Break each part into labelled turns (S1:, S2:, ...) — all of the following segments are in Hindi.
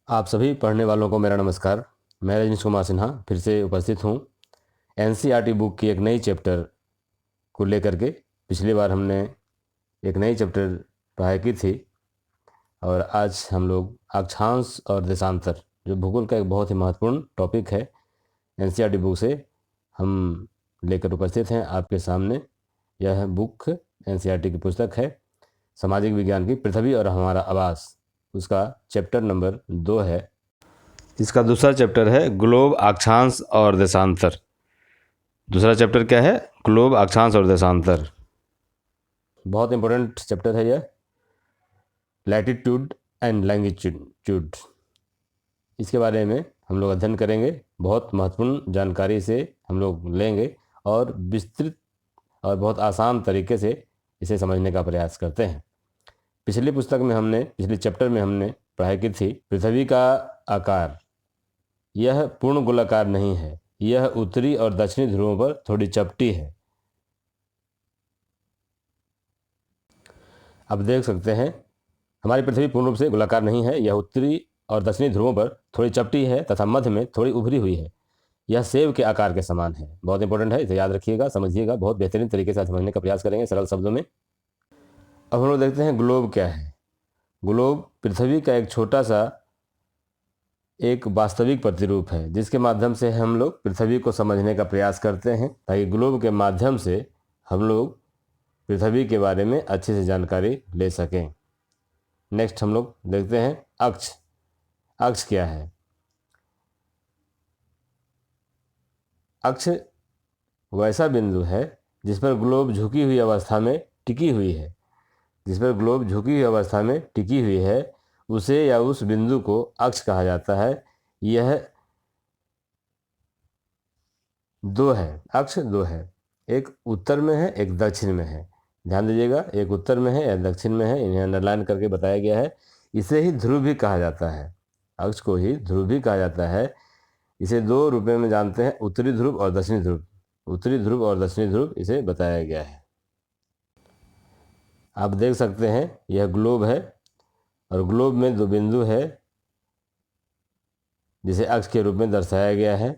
S1: आप सभी पढ़ने वालों को मेरा नमस्कार। मैं रजनीश कुमार सिन्हा फिर से उपस्थित हूँ एनसीईआरटी बुक की एक नई चैप्टर को लेकर के। पिछली बार हमने एक नई चैप्टर पढ़ाई की थी और आज हम लोग अक्षांश और देशांतर, जो भूगोल का एक बहुत ही महत्वपूर्ण टॉपिक है, एनसीईआरटी बुक से हम लेकर उपस्थित हैं आपके सामने। यह बुक एनसीईआरटी की पुस्तक है सामाजिक विज्ञान की पृथ्वी और हमारा आवास। उसका चैप्टर नंबर 2 है। इसका दूसरा चैप्टर है ग्लोब, अक्षांश और देशांतर। दूसरा चैप्टर क्या है? ग्लोब, अक्षांश और देशांतर। बहुत इंपॉर्टेंट चैप्टर है यह, लैटिट्यूड एंड लैंगिट्यूड। इसके बारे में हम लोग अध्ययन करेंगे, बहुत महत्वपूर्ण जानकारी से हम लोग लेंगे और विस्तृत और बहुत आसान तरीके से इसे समझने का प्रयास करते हैं। पिछली चैप्टर में हमने पढ़ाई की थी पृथ्वी का आकार यह पूर्ण गोलाकार नहीं है, यह उत्तरी और दक्षिणी ध्रुवों पर थोड़ी चपटी है। अब देख सकते हैं हमारी पृथ्वी पूर्ण रूप से गोलाकार नहीं है, यह उत्तरी और दक्षिणी ध्रुवों पर थोड़ी चपटी है तथा मध्य में थोड़ी उभरी हुई है। यह सेब के आकार के समान है। बहुत इंपॉर्टेंट है, इसे याद रखिएगा, समझिएगा। बहुत बेहतरीन तरीके से समझने का प्रयास करेंगे सरल शब्दों में। अब हम लोग देखते हैं ग्लोब क्या है। ग्लोब पृथ्वी का एक छोटा सा एक वास्तविक प्रतिरूप है जिसके माध्यम से हम लोग पृथ्वी को समझने का प्रयास करते हैं, ताकि ग्लोब के माध्यम से हम लोग पृथ्वी के बारे में अच्छे से जानकारी ले सकें। नेक्स्ट हम लोग देखते हैं अक्ष। अक्ष क्या है? अक्ष वैसा बिंदु है जिस पर ग्लोब झुकी हुई अवस्था में टिकी हुई है। जिस पर ग्लोब झुकी हुई अवस्था में टिकी हुई है उसे या उस बिंदु को अक्ष कहा जाता है। यह दो है, अक्ष दो है, एक उत्तर में है, एक दक्षिण में है। ध्यान दीजिएगा, एक उत्तर में है या दक्षिण में है, इन्हें अंडरलाइन करके बताया गया है। इसे ही ध्रुव भी कहा जाता है, अक्ष को ही ध्रुव भी कहा जाता है। इसे दो रूपों में जानते हैं, उत्तरी ध्रुव और दक्षिणी ध्रुव। उत्तरी ध्रुव और दक्षिणी ध्रुव इसे बताया गया है। आप देख सकते हैं यह ग्लोब है और ग्लोब में दो बिंदु है जिसे अक्ष के रूप में दर्शाया गया है।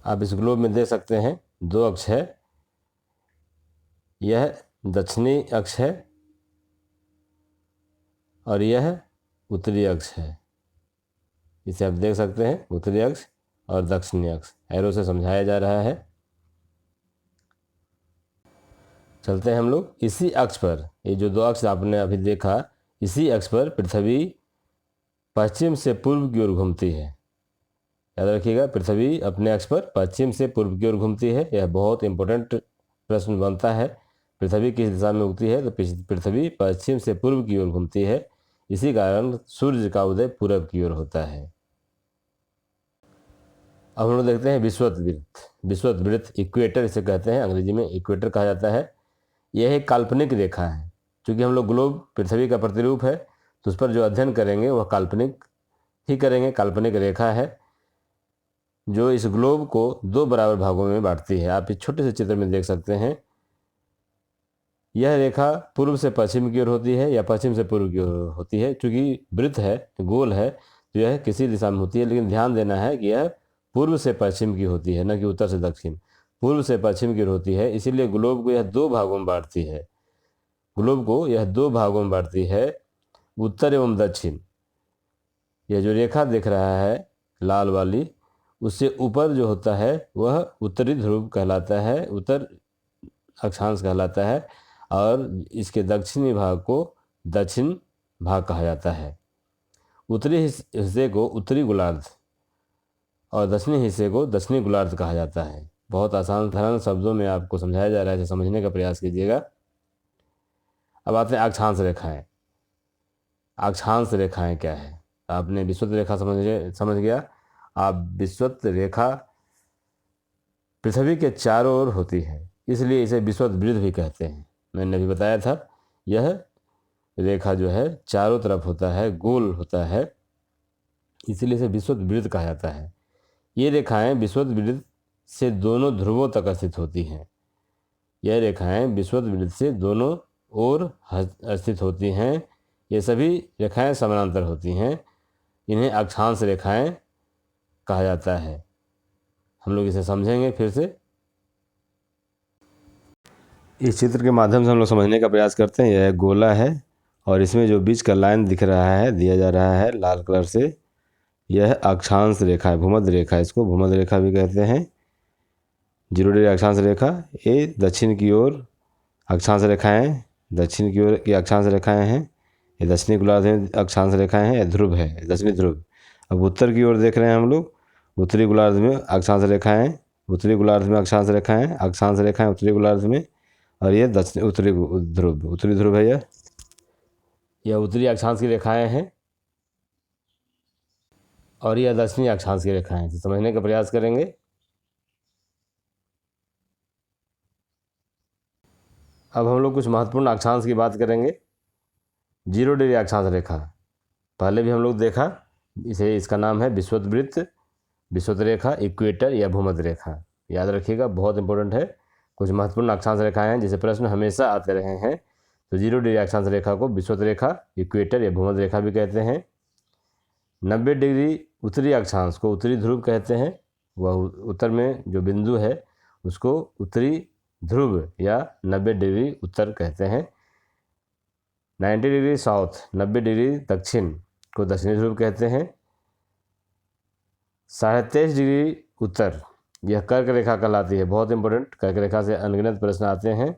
S1: आप इस ग्लोब में देख सकते हैं दो अक्ष है, यह दक्षिणी अक्ष है और यह उत्तरी अक्ष है। इसे आप देख सकते हैं, उत्तरी अक्ष और दक्षिणी अक्ष एरो से समझाया जा रहा है। चलते हैं हम लोग इसी अक्ष पर, ये जो दो अक्ष आपने अभी देखा, इसी अक्ष पर पृथ्वी पश्चिम से पूर्व की ओर घूमती है। याद रखिएगा, पृथ्वी अपने अक्ष पर पश्चिम से पूर्व की ओर घूमती है। यह बहुत इंपॉर्टेंट प्रश्न बनता है, पृथ्वी किस दिशा में उगती है? तो पृथ्वी पश्चिम से पूर्व की ओर घूमती है। इसी कारण सूर्य का उदय पूरब की ओर होता है। अब हम लोग देखते हैं विषुवत विषुवत इक्वेटर इसे कहते हैं, अंग्रेजी में इक्वेटर कहा जाता है। यह एक काल्पनिक रेखा है। क्योंकि हम लोग ग्लोब पृथ्वी का प्रतिरूप है तो उस पर जो अध्ययन करेंगे वह काल्पनिक ही करेंगे। काल्पनिक रेखा है जो इस ग्लोब को दो बराबर भागों में बांटती है। आप इस छोटे से चित्र में देख सकते हैं, यह रेखा पूर्व से पश्चिम की ओर होती है या पश्चिम से पूर्व की ओर होती है। क्योंकि वृत्त है, गोल है, तो यह किसी दिशा में होती है, लेकिन ध्यान देना है कि यह पूर्व से पश्चिम की होती है, न कि उत्तर से दक्षिण। पूर्व से पश्चिम की ओर होती है, इसीलिए ग्लोब को यह दो भागों में बांटती है। ग्लोब को यह दो भागों में बांटती है, उत्तर एवं दक्षिण। यह जो रेखा दिख रहा है लाल वाली, उससे ऊपर जो होता है वह उत्तरी ध्रुव कहलाता है, उत्तर अक्षांश कहलाता है, और इसके दक्षिणी भाग को दक्षिण भाग कहा जाता है। उत्तरी हिस्से को उत्तरी गोलार्ध और दक्षिणी हिस्से को दक्षिणी गोलार्ध कहा जाता है। बहुत आसान सरल शब्दों में आपको समझाया जा रहा है, इसे समझने का प्रयास कीजिएगा। अब आते हैं अक्षांश रेखाएं। अक्षांश रेखाएं क्या है? आपने विषुवत रेखा समझ गया। आप विषुवत रेखा पृथ्वी के चारों ओर होती है, इसलिए इसे विषुवत वृत्त भी कहते हैं। मैंने अभी बताया था, यह रेखा जो है चारों तरफ होता है, गोल होता है, इसीलिए इसे विषुवत वृत्त कहा जाता है। ये रेखाएं विषुवत वृत्त से दोनों ध्रुवों तक स्थित होती हैं। यह रेखाएं विषुवत वृत्त से दोनों ओर स्थित होती हैं। ये सभी रेखाएं समानांतर होती हैं इन्हें अक्षांश रेखाएं कहा जाता है। हम लोग इसे समझेंगे फिर से। इस चित्र के माध्यम से हम लोग समझने का प्रयास करते हैं। यह गोला है और इसमें जो बीच का लाइन दिख रहा है, दिया जा रहा है लाल कलर से, यह अक्षांश रेखा है, भूमध्य रेखा। इसको भूमध्य रेखा भी कहते हैं। 0 डिग्री अक्षांश रेखा। ये दक्षिण की ओर अक्षांश रेखाएं, दक्षिण की ओर की अक्षांश रेखाएं हैं। ये दक्षिणी गोलार्ध में अक्षांश रेखाएं हैं। यह ध्रुव है, दक्षिणी ध्रुव। अब उत्तर की ओर देख रहे हैं हम लोग, उत्तरी गोलार्ध में अक्षांश रेखाएं, उत्तरी गोलार्ध में अक्षांश रेखाएं, अक्षांश रेखाएं उत्तरी गोलार्ध में, और ये दक्षिण उत्तरी ध्रुव, उत्तरी ध्रुव है। यह उत्तरी अक्षांश की रेखाएं हैं और यह दक्षिणी अक्षांश की रेखाएं हैं। तो समझने का प्रयास करेंगे। अब हम लोग कुछ महत्वपूर्ण अक्षांश की बात करेंगे। 0 डिग्री अक्षांश रेखा, पहले भी हम लोग देखा, इसका नाम है विषुवत रेखा, इक्वेटर या भूमध्य रेखा। याद रखिएगा, बहुत इंपॉर्टेंट है। कुछ महत्वपूर्ण अक्षांश रेखाएं हैं जिसे प्रश्न हमेशा आते रहे हैं। तो 0 डिग्री अक्षांश रेखा को विषुवत रेखा, इक्वेटर या भूमध्य रेखा भी कहते हैं। 90 डिग्री उत्तरी अक्षांश को उत्तरी ध्रुव कहते हैं। वह उत्तर में जो बिंदु है उसको उत्तरी ध्रुव या 90 डिग्री उत्तर कहते हैं। 90 डिग्री साउथ, 90 डिग्री दक्षिण को दक्षिणी ध्रुव कहते हैं। 23.5 डिग्री उत्तर, यह कर्क रेखा कहलाती है। बहुत इंपॉर्टेंट, कर्क रेखा से अनगिनत प्रश्न आते हैं,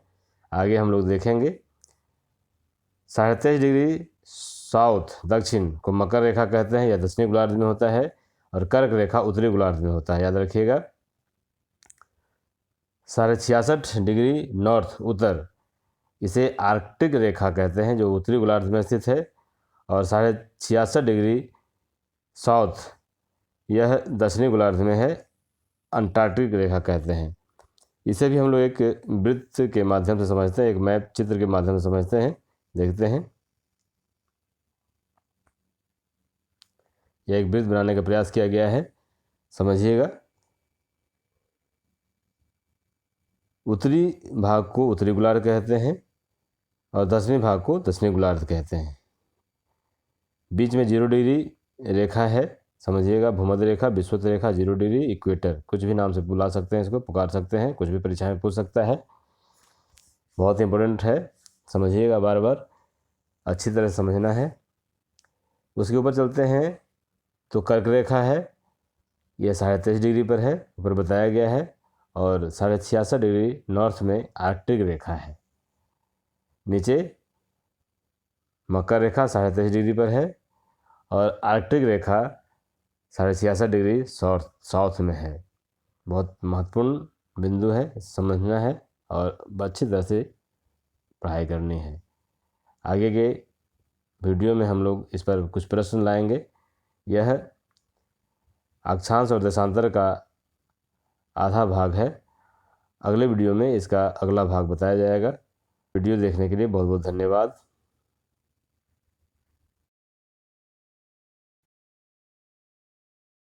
S1: आगे हम लोग देखेंगे। 23.5 डिग्री साउथ दक्षिण को मकर रेखा कहते हैं। यह दक्षिणी गोलार्ध में होता है और कर्क रेखा उत्तरी गोलार्ध में होता है, याद रखिएगा। 66.5 डिग्री नॉर्थ उत्तर, इसे आर्कटिक रेखा कहते हैं, जो उत्तरी गोलार्ध में स्थित है। और 66.5 डिग्री साउथ, यह दक्षिणी गोलार्ध में है, अंटार्कटिक रेखा कहते हैं। इसे भी हम लोग एक वृत्त के माध्यम से समझते हैं, एक मैप चित्र के माध्यम से समझते हैं। देखते हैं, यह एक वृत्त बनाने का प्रयास किया गया है, समझिएगा। उत्तरी भाग को उत्तरी गोलार्ध कहते हैं और दक्षिणी भाग को दक्षिणी गोलार्ध कहते हैं। बीच में 0 डिग्री रेखा है, समझिएगा, भूमध्य रेखा, विषुवत रेखा, 0 डिग्री, इक्वेटर, कुछ भी नाम से बुला सकते हैं, इसको पुकार सकते हैं, कुछ भी परीक्षा में पूछ सकता है। बहुत इंपॉर्टेंट है, समझिएगा, बार बार अच्छी तरह समझना है। उसके ऊपर चलते हैं तो कर्क रेखा है, यह 23.5 डिग्री पर है, ऊपर बताया गया है। और 66.5 डिग्री नॉर्थ में आर्कटिक रेखा है। नीचे मकर रेखा 23.5 डिग्री पर है और आर्कटिक रेखा 66.5 डिग्री साउथ में है। बहुत महत्वपूर्ण बिंदु है, समझना है और अच्छी तरह से पढ़ाई करनी है। आगे के वीडियो में हम लोग इस पर कुछ प्रश्न लाएंगे। यह अक्षांश और देशांतर का आधा भाग है। अगले वीडियो में इसका अगला भाग बताया जाएगा। वीडियो देखने के लिए बहुत बहुत धन्यवाद।